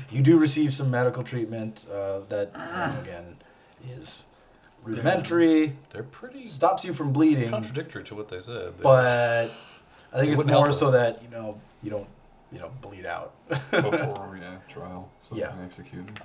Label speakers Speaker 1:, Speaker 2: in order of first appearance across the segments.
Speaker 1: You do receive some medical treatment that, again, is rudimentary.
Speaker 2: They're pretty
Speaker 1: stops you from bleeding.
Speaker 2: Contradictory to what they said.
Speaker 1: But I think it's more so that you don't bleed out
Speaker 3: before trial. So executed.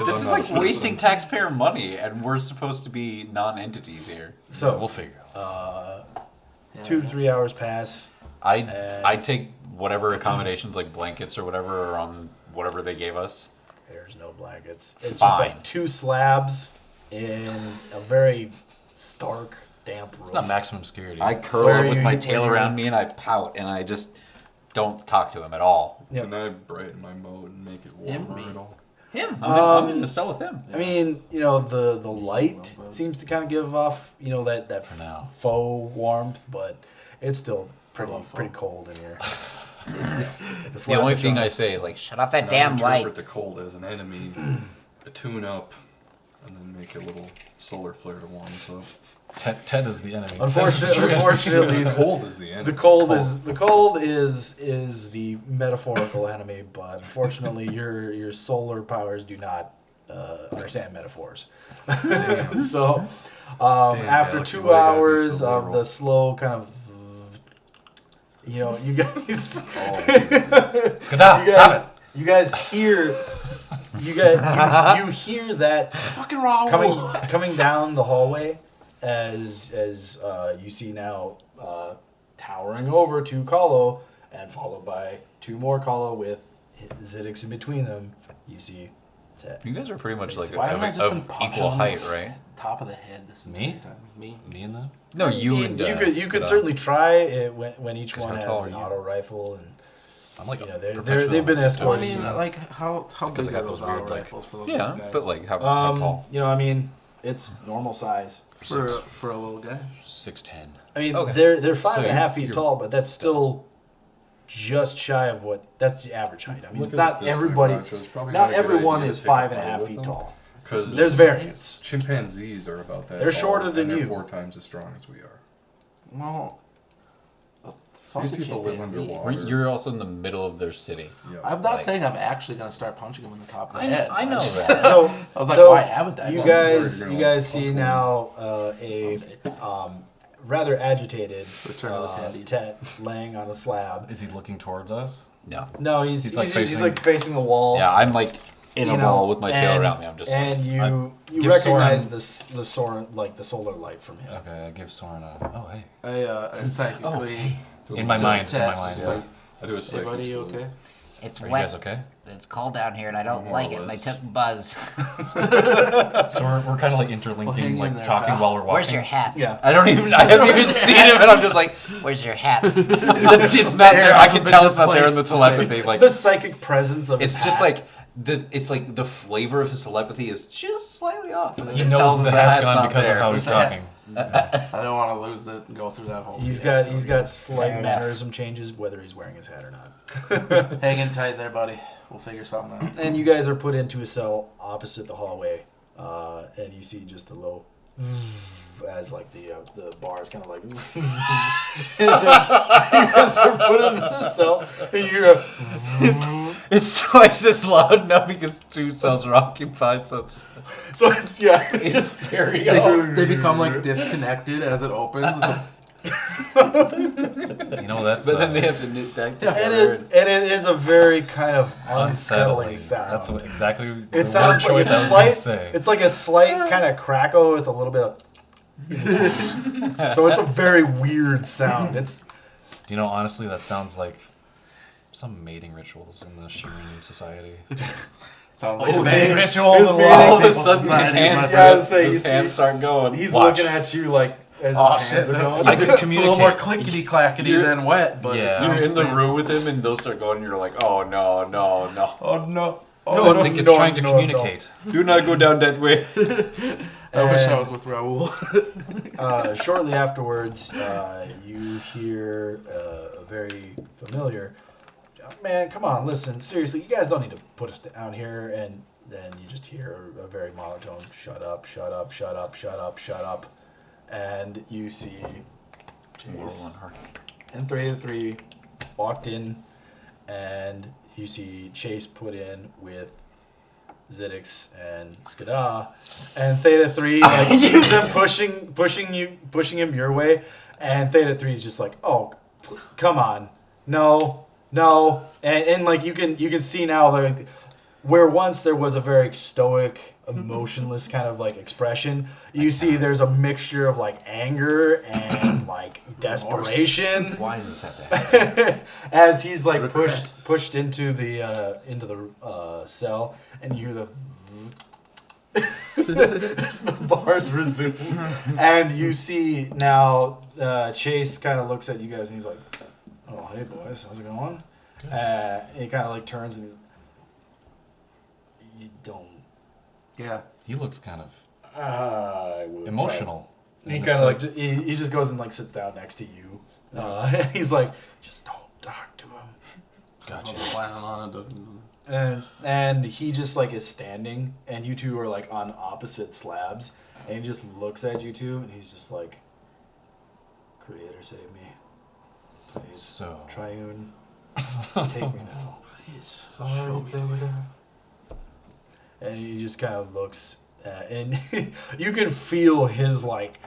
Speaker 2: This is like wasting taxpayer money, and we're supposed to be non-entities here.
Speaker 1: So
Speaker 2: we'll figure out.
Speaker 1: 2 to 3 hours pass.
Speaker 2: I take whatever accommodations, like blankets or whatever, are on whatever they gave us.
Speaker 1: There's no blankets. It's
Speaker 2: Fine.
Speaker 1: just like 2 slabs in a very stark, damp room.
Speaker 2: It's not maximum security.
Speaker 4: I curl up with my tail around me and I pout and I just don't talk to him at all.
Speaker 1: Yep.
Speaker 3: Can I brighten my mode and make it warmer at all?
Speaker 2: Him. I'm in the cell with him.
Speaker 1: I mean, the light seems to kind of give off, that
Speaker 2: For now.
Speaker 1: faux warmth, but it's still pretty cold in here.
Speaker 2: The only thing I say is like, shut off that damn
Speaker 3: I
Speaker 2: light.
Speaker 3: interpret the cold as an enemy, tune up, and then make a little solar flare to warm us up.
Speaker 5: Ted is the enemy.
Speaker 1: Unfortunately,
Speaker 3: the cold is the enemy.
Speaker 1: The cold is the metaphorical enemy, but unfortunately, your solar powers do not understand metaphors. So, after 2 hours of the slow kind of, you guys,
Speaker 5: Stop it!
Speaker 1: You guys hear, you hear that
Speaker 4: Fucking Raul.
Speaker 1: coming down the hallway. As you see now, towering over to Kahlo, and followed by 2 more Kahlo with Ziddix in between them, you see Ted.
Speaker 2: You guys are pretty much like
Speaker 4: Why haven't I just been
Speaker 2: of
Speaker 4: punching
Speaker 2: equal
Speaker 4: him
Speaker 2: height,
Speaker 4: in the
Speaker 2: right?
Speaker 4: Top of the head. This is
Speaker 5: Me?
Speaker 4: Me.
Speaker 5: Me and them?
Speaker 2: No, you and
Speaker 1: you could
Speaker 2: Skidda.
Speaker 1: certainly try it when each
Speaker 2: 'Cause
Speaker 1: one
Speaker 2: how
Speaker 1: has
Speaker 2: tall are
Speaker 1: an
Speaker 2: you?
Speaker 1: auto rifle, and
Speaker 5: I'm like
Speaker 1: they've been
Speaker 4: Well, I
Speaker 1: escorted.
Speaker 4: mean, like, how
Speaker 2: Because
Speaker 4: big
Speaker 2: I
Speaker 4: are
Speaker 2: got
Speaker 4: those
Speaker 2: those weird,
Speaker 4: auto
Speaker 2: like-
Speaker 4: rifles for those
Speaker 2: Yeah,
Speaker 4: guys?
Speaker 2: but like how tall?
Speaker 1: I mean, it's normal size.
Speaker 4: For a little guy.
Speaker 2: 6'10".
Speaker 1: I mean,
Speaker 2: Okay.
Speaker 1: they're 5.5 feet
Speaker 2: you're-
Speaker 1: tall, but that's still just shy of that's the average height. I mean,
Speaker 3: Look
Speaker 1: it's
Speaker 3: at
Speaker 1: not
Speaker 3: it this way,
Speaker 1: everybody.
Speaker 3: Groucho. It's probably
Speaker 1: Not
Speaker 3: not a good
Speaker 1: everyone
Speaker 3: idea
Speaker 1: is
Speaker 3: to take a fight
Speaker 1: 5.5
Speaker 3: with
Speaker 1: feet
Speaker 3: them.
Speaker 1: tall.
Speaker 3: 'Cause
Speaker 1: There's variance.
Speaker 3: chimpanzees are about that.
Speaker 1: They're
Speaker 3: tall,
Speaker 1: shorter than
Speaker 3: and they're
Speaker 1: you.
Speaker 3: 4 times as strong as we are.
Speaker 4: Well, fuck
Speaker 3: These
Speaker 4: the
Speaker 3: people live
Speaker 4: chimpanzee.
Speaker 3: underwater.
Speaker 2: You're also in the middle of their city.
Speaker 3: Yeah.
Speaker 4: I'm not
Speaker 2: Like-
Speaker 4: saying I'm actually gonna start punching him in the top of the head.
Speaker 2: I know
Speaker 4: just-
Speaker 2: that.
Speaker 1: So
Speaker 4: I was like, why haven't I?
Speaker 1: You
Speaker 4: Well,
Speaker 1: guys,
Speaker 3: you're
Speaker 1: you
Speaker 3: gonna
Speaker 1: guys see
Speaker 3: fuck
Speaker 1: now a
Speaker 4: Someday.
Speaker 1: rather agitated
Speaker 4: Return of the Teddy.
Speaker 1: Ted laying on a slab.
Speaker 5: Is he looking towards us?
Speaker 2: No.
Speaker 1: No, he's
Speaker 5: He's like
Speaker 1: facing the wall.
Speaker 2: Yeah, I'm like in a
Speaker 1: you know,
Speaker 2: ball with my tail
Speaker 1: and-
Speaker 2: around me. I'm just
Speaker 1: and
Speaker 2: like,
Speaker 1: you
Speaker 5: give
Speaker 1: recognize
Speaker 5: Soren-
Speaker 1: the Soren, like the solar light from him.
Speaker 5: Okay, I give Soren a. Oh, hey.
Speaker 4: I psychically.
Speaker 5: In my mind.
Speaker 4: Ted,
Speaker 5: Yeah.
Speaker 4: like,
Speaker 3: I do a
Speaker 4: hey
Speaker 3: psychic
Speaker 4: buddy, you
Speaker 3: salute.
Speaker 4: okay?
Speaker 6: It's
Speaker 5: Are you
Speaker 6: wet.
Speaker 5: guys okay?
Speaker 6: It's cold down here, and I don't
Speaker 3: More
Speaker 6: like
Speaker 3: or
Speaker 6: it. And I
Speaker 3: less.
Speaker 6: took Buzz.
Speaker 5: So we're kind of like
Speaker 4: Well,
Speaker 5: interlinking,
Speaker 4: hang in
Speaker 5: like
Speaker 4: there,
Speaker 5: talking
Speaker 4: pal.
Speaker 5: while we're walking.
Speaker 6: Where's your hat?
Speaker 1: Yeah.
Speaker 2: I haven't even seen him, and I'm just like,
Speaker 6: Where's your hat?
Speaker 2: it's not there. I can tell it's not there in the telepathy. Like,
Speaker 1: The psychic presence of
Speaker 2: it's
Speaker 1: his
Speaker 2: just
Speaker 1: hat.
Speaker 2: like it's like the flavor of his telepathy is just slightly off. And
Speaker 5: He
Speaker 2: you can tell
Speaker 5: knows the
Speaker 2: that
Speaker 5: hat's
Speaker 2: hat's
Speaker 5: gone
Speaker 2: not
Speaker 5: because
Speaker 2: there.
Speaker 5: of how he's talking.
Speaker 4: I don't want to lose it and go through that whole.
Speaker 1: he's
Speaker 4: fiasco.
Speaker 1: got slight
Speaker 6: Fair enough.
Speaker 1: mannerism changes whether he's wearing his hat or not.
Speaker 4: Hanging tight there, buddy. We'll figure something out.
Speaker 1: And you guys are put into a cell opposite the hallway, and you see just the low, as like the bars kind of like. And then you guys are put into the cell, and you hear
Speaker 2: It's twice as loud now because 2 cells are occupied, so it's just
Speaker 1: it's just stereo.
Speaker 4: They become like disconnected as it opens. It's like,
Speaker 5: You know, that's.
Speaker 2: But then they have to knit back
Speaker 1: And
Speaker 2: together.
Speaker 1: it is a very kind of unsettling sound.
Speaker 5: That's exactly
Speaker 1: It
Speaker 5: the word
Speaker 1: sounds like
Speaker 5: choice I
Speaker 1: a
Speaker 5: was going to
Speaker 1: slight.
Speaker 5: say.
Speaker 1: It's like a slight kind of crackle with a little bit of. So it's a very weird sound. It's
Speaker 5: Do you know, honestly, that sounds like some mating rituals in the Shireen society.
Speaker 4: sounds like
Speaker 1: His
Speaker 4: mating
Speaker 1: mating-
Speaker 4: rituals
Speaker 1: his
Speaker 4: and
Speaker 1: mating-
Speaker 4: all
Speaker 2: All of a
Speaker 4: people's
Speaker 2: sudden, his
Speaker 4: societies,
Speaker 2: hands,
Speaker 4: my
Speaker 1: Yeah, I
Speaker 4: friend.
Speaker 1: was saying,
Speaker 2: his
Speaker 1: you
Speaker 2: hands
Speaker 1: see-
Speaker 2: start going.
Speaker 1: he's
Speaker 5: Watch.
Speaker 1: looking at you like as
Speaker 4: Oh
Speaker 1: his hands
Speaker 4: shit!
Speaker 1: are going.
Speaker 5: I could
Speaker 4: It's a little more
Speaker 5: communicate.
Speaker 4: clickety clackety than wet, but
Speaker 5: Yeah.
Speaker 4: it's
Speaker 2: You're in the
Speaker 4: same.
Speaker 2: room with him, and those start going, and you're like, oh, no, no, no.
Speaker 4: Oh no!
Speaker 5: I think it's trying to communicate.
Speaker 2: Do not go down that way.
Speaker 4: I wish I
Speaker 1: And-
Speaker 4: was with Raul.
Speaker 1: Shortly afterwards, you hear a very familiar, man, come on, listen, seriously, you guys don't need to put us down here. And then you just hear a very monotone, shut up, shut up, shut up, shut up, shut up. And you see Chase and 3 walked in, and you see Chase put in with Zidix and Skada, and Theta 3 like sees them pushing him your way, and Theta 3 is just like, oh, come on, no, and like you can see now like where once there was a very stoic, emotionless kind of like expression, you see there's a mixture of like anger and like desperation.
Speaker 4: Why does this have to happen?
Speaker 1: As he's like pushed into the cell, and you hear as the bars resume, and you see now Chase kind of looks at you guys and he's like, "Oh, hey boys, how's it going?" And he kind of like turns and he's, "You don't."
Speaker 7: Yeah.
Speaker 5: He looks kind of
Speaker 1: I would
Speaker 5: emotional.
Speaker 1: He
Speaker 5: And
Speaker 1: kind
Speaker 5: it's
Speaker 1: of like he just goes and like sits down next to you. He's like, "Just don't talk to him."
Speaker 7: I
Speaker 5: Gotcha.
Speaker 7: was planning on it.
Speaker 1: And he just like is standing, and you two are like on opposite slabs, and he just looks at you two, and he's just like, "Creator, save me, please.
Speaker 5: So
Speaker 1: Triune, take me now."
Speaker 7: Please, show me the way.
Speaker 1: And he just kind of looks, and you can feel his like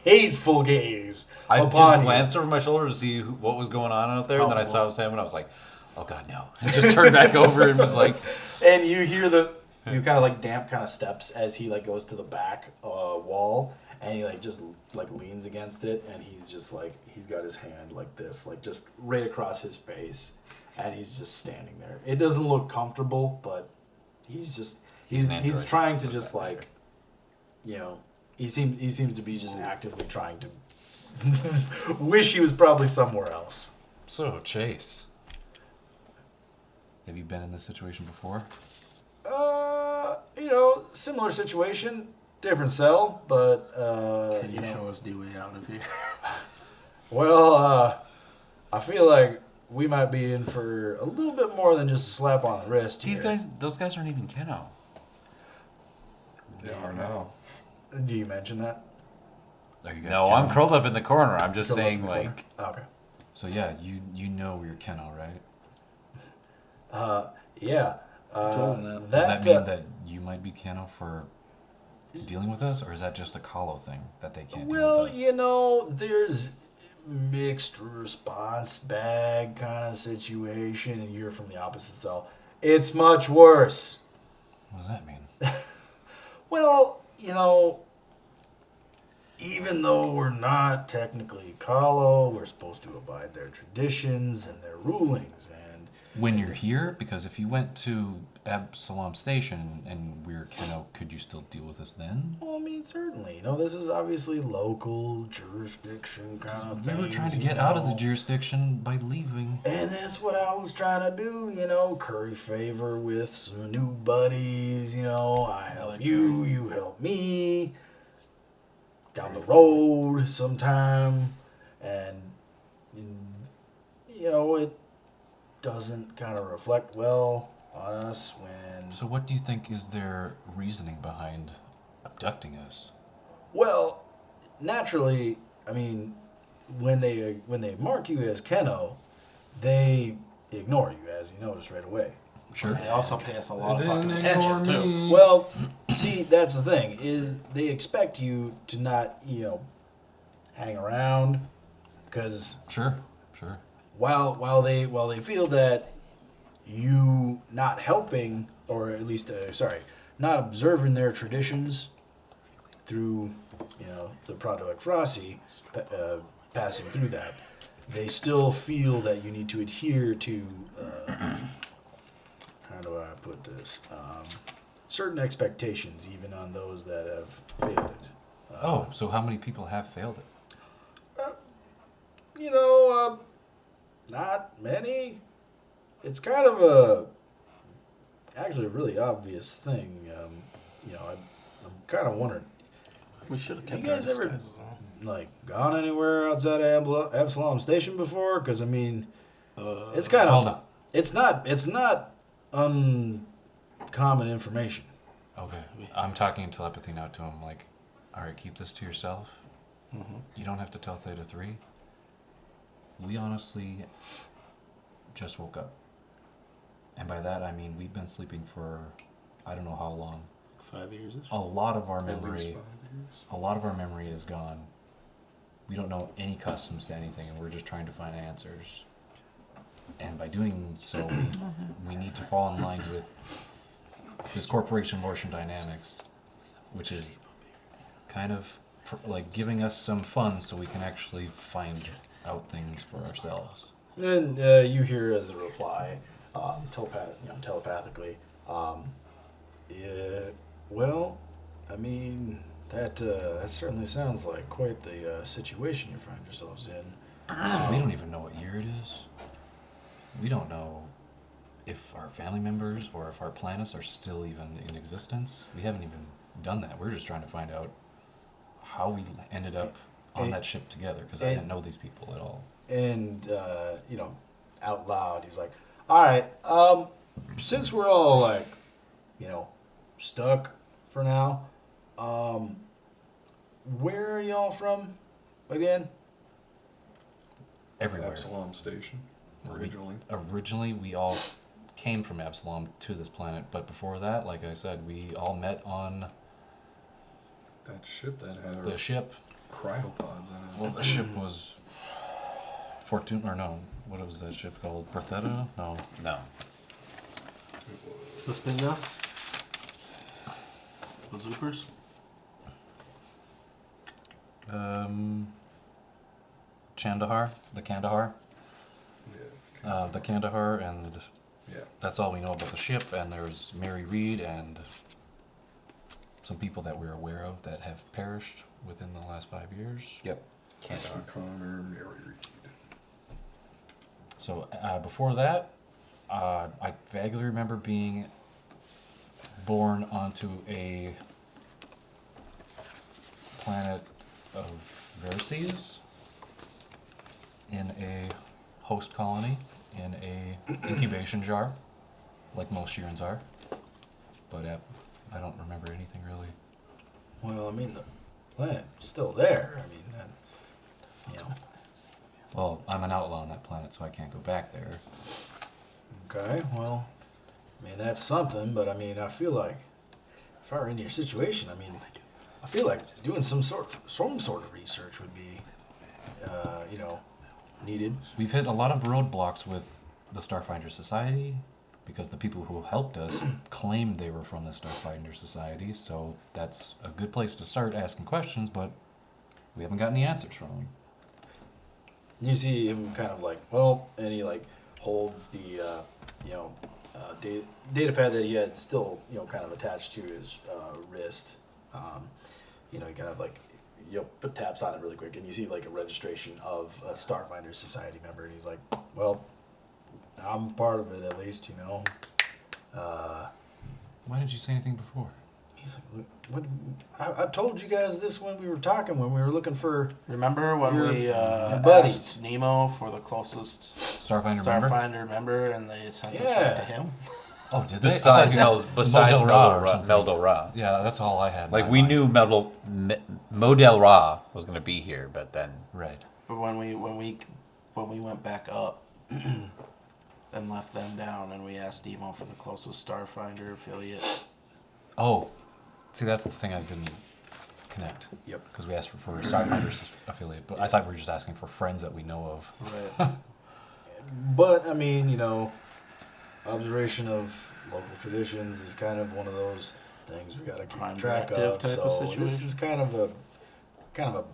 Speaker 1: hateful gaze
Speaker 4: I
Speaker 1: upon
Speaker 4: just
Speaker 1: you.
Speaker 4: glanced over my shoulder to see what was going on out there, and then I saw it was him, and I was like, "Oh God, no!" And just turned back over and was like,
Speaker 1: And you hear you kind of like damp kind of steps as he like goes to the back wall, and he like just like leans against it, and he's just like he's got his hand like this, like just right across his face, and he's just standing there. It doesn't look comfortable, but he's
Speaker 4: an android.
Speaker 1: he's trying to
Speaker 4: Does
Speaker 1: just
Speaker 4: that
Speaker 1: like, you know, he seems to be just actively trying to wish he was probably somewhere else.
Speaker 5: So, Chase, have you been in this situation before?
Speaker 1: You know, similar situation, different cell, but
Speaker 7: Can
Speaker 1: you
Speaker 7: you
Speaker 1: know,
Speaker 7: show us the way out of here?
Speaker 1: well, I feel like we might be in for a little bit more than just a slap on the wrist.
Speaker 4: those guys aren't even Keno.
Speaker 3: They are now.
Speaker 1: Do you mention that?
Speaker 5: Are you guys
Speaker 4: No,
Speaker 5: Keno?
Speaker 4: I'm curled up in the corner. I'm just
Speaker 1: Curled up in
Speaker 4: saying,
Speaker 1: the corner?
Speaker 4: like,
Speaker 1: Okay.
Speaker 5: So yeah, you know you're Keno, right?
Speaker 1: Yeah.
Speaker 7: told him that.
Speaker 5: Does that mean that you might be Keno for dealing with us, or is that just a Kahlo thing that they can't deal
Speaker 1: Well,
Speaker 5: with us?
Speaker 1: you know, there's mixed response bag kind of situation, and you're from the opposite cell. It's much worse.
Speaker 5: What does that mean?
Speaker 1: Well, you know, even though we're not technically Kahlo, we're supposed to abide their traditions and their rulings. And
Speaker 5: When you're here, because if you went to Absalom Station and we're Keno, could you still deal with us then?
Speaker 1: well, I mean, certainly, you know, this is obviously local jurisdiction kind of
Speaker 5: We
Speaker 1: thing.
Speaker 5: were trying to get out of the jurisdiction by leaving.
Speaker 1: And that's what I was trying to do, you know, curry favor with some new buddies, you know. I help you, you help me. Down the road sometime. And, you know, it doesn't kind of reflect well on us when...
Speaker 5: So what do you think is their reasoning behind abducting us?
Speaker 1: Well, naturally, I mean, when they mark you as Keno, they ignore you, as you notice right away.
Speaker 5: Sure.
Speaker 7: They also pay us a lot of
Speaker 3: They
Speaker 7: fucking
Speaker 3: didn't
Speaker 7: attention,
Speaker 3: ignore
Speaker 7: too.
Speaker 3: me.
Speaker 1: Well, see, that's the thing, is they expect you to not, you know, hang around, because
Speaker 5: Sure.
Speaker 1: while they feel that you not helping, or at least, not observing their traditions through, you know, the Proto Ekphrasi, passing through that, they still feel that you need to adhere to, how do I put this, certain expectations, even on those that have failed it.
Speaker 5: Oh, so how many people have failed it?
Speaker 1: You know, not many. It's kind of actually a really obvious thing. You know, I'm kind of wondering,
Speaker 7: We should have
Speaker 1: You
Speaker 7: kept our
Speaker 1: guys ever-
Speaker 7: disguises on.
Speaker 1: like, gone anywhere outside of Absalom Station before? Because I mean, it's kind of
Speaker 5: Hold on.
Speaker 1: It's not uncommon information.
Speaker 5: Okay. I'm talking in telepathy now to him, like, alright, keep this to yourself. You don't have to tell Theta 3. We honestly just woke up. And by that I mean we've been sleeping for I don't know how long.
Speaker 7: 5 years.
Speaker 5: A lot of our
Speaker 3: At least 5
Speaker 5: memory,
Speaker 3: years.
Speaker 5: a lot of our memory is gone. We don't know any customs to anything, and we're just trying to find answers. And by doing so, we need to fall in line with this corporation, Lortian Dynamics, which is kind of like giving us some funds so we can actually find out things for ourselves.
Speaker 1: And you hear as a reply, telepathically, yeah, well, I mean, that certainly sounds like quite the situation you find yourselves in.
Speaker 5: So we don't even know what year it is. We don't know if our family members or if our planets are still even in existence. We haven't even done that. We're just trying to find out how we ended up on that ship together, because I didn't know these people at all.
Speaker 1: And out loud, he's like, "All right, since we're all like, stuck for now, where are y'all from again?"
Speaker 5: Everywhere.
Speaker 3: Absalom Station, originally.
Speaker 5: Originally, we all came from Absalom to this planet, but before that, like I said, we all met on
Speaker 3: That ship that had
Speaker 5: the ship.
Speaker 3: cryopods in it.
Speaker 5: Well, the ship was Fortune, or no, what was that ship called? Berthetta? No.
Speaker 4: No.
Speaker 7: The spin gun? The Zoopers?
Speaker 5: Chandahar, the Kandahar.
Speaker 3: Yeah.
Speaker 5: The Kandahar, and
Speaker 3: Yeah.
Speaker 5: that's all we know about the ship. And there's Mary Reed and some people that we're aware of that have perished within the last 5 years.
Speaker 4: Yep.
Speaker 3: Sean Connor, Mary Reed.
Speaker 5: So before that, I vaguely remember being born onto a planet of Verces in a host colony in a incubation jar, like most Shirans are. But I don't remember anything really.
Speaker 1: Well, I mean, the planet's still there. I mean,
Speaker 5: Well, I'm an outlaw on that planet, so I can't go back there.
Speaker 1: Okay, well, I mean, that's something, but I mean, I feel like if I were in your situation, I mean, I feel like doing some sort of research would be, needed.
Speaker 5: We've hit a lot of roadblocks with the Starfinder Society because the people who helped us claimed they were from the Starfinder Society, so that's a good place to start asking questions, but we haven't got any answers from them.
Speaker 1: You see him kind of like, well, and he like holds the, data pad that he had still, kind of attached to his wrist. He kind of like, taps on it really quick, and you see like a registration of a Starfinder Society member, and he's like, well, I'm part of it at least,
Speaker 5: Why didn't you say anything before?
Speaker 1: He's like, what? I told you guys this when we were talking, when we were looking for.
Speaker 7: Remember when
Speaker 1: Your
Speaker 7: we
Speaker 1: buddies.
Speaker 7: asked Nemo for the closest
Speaker 5: Starfinder member?
Speaker 7: Starfinder member and they sent us
Speaker 1: Yeah.
Speaker 7: right to him?
Speaker 5: Oh, did they?
Speaker 4: Besides
Speaker 5: Model Ra or something.
Speaker 4: Meldal Ra.
Speaker 5: Yeah, that's all I had. in
Speaker 4: Like
Speaker 5: my
Speaker 4: we
Speaker 5: mind.
Speaker 4: knew Model Ra was going to be here, but then
Speaker 5: Right.
Speaker 7: But when we went back up and left them down and we asked Nemo for the closest Starfinder affiliate.
Speaker 5: Oh, see, that's the thing I didn't connect.
Speaker 1: Yep.
Speaker 5: Because we asked for a Starfinder's affiliate, but I thought we were just asking for friends that we know of.
Speaker 7: Right.
Speaker 1: But I mean, observation of local traditions is kind of one of those things we got to keep
Speaker 7: Prime
Speaker 1: track
Speaker 7: directive
Speaker 1: of.
Speaker 7: type
Speaker 1: So
Speaker 7: of
Speaker 1: this
Speaker 7: situation?
Speaker 1: is kind of a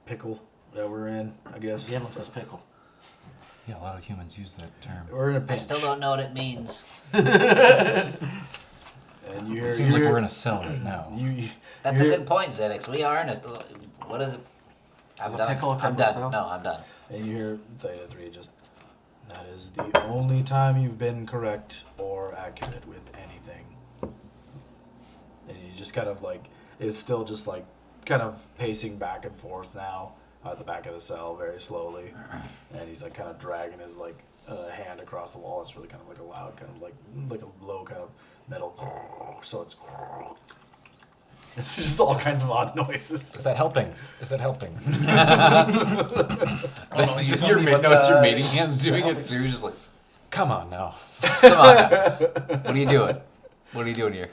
Speaker 1: pickle that we're in, I guess.
Speaker 7: Again with this pickle.
Speaker 5: Yeah, a lot of humans use that term.
Speaker 1: We're in a
Speaker 6: I
Speaker 1: pinch.
Speaker 6: still don't know what it means.
Speaker 1: And you hear,
Speaker 5: It seems like we're in a cell right now.
Speaker 6: That's a
Speaker 1: you're-
Speaker 6: good point, Zedix. We are in a. What is it? I'm
Speaker 7: The
Speaker 6: done.
Speaker 7: pickle
Speaker 6: I'm
Speaker 7: type of
Speaker 6: done.
Speaker 7: cell?
Speaker 6: No, I'm done.
Speaker 1: And you hear Theta 3 just, that is the only time you've been correct or accurate with anything. And you just kind of like, it's still just like, kind of pacing back and forth now at the back of the cell very slowly. And he's like kind of dragging his like hand across the wall. It's really kind of like a loud, kind of like a low kind of metal. So it's just all kinds of odd noises.
Speaker 5: Is that helping? Is that helping?
Speaker 4: you're mating hands doing it too, just like
Speaker 5: Come on now.
Speaker 4: Come on now. What are you doing? What are you doing here?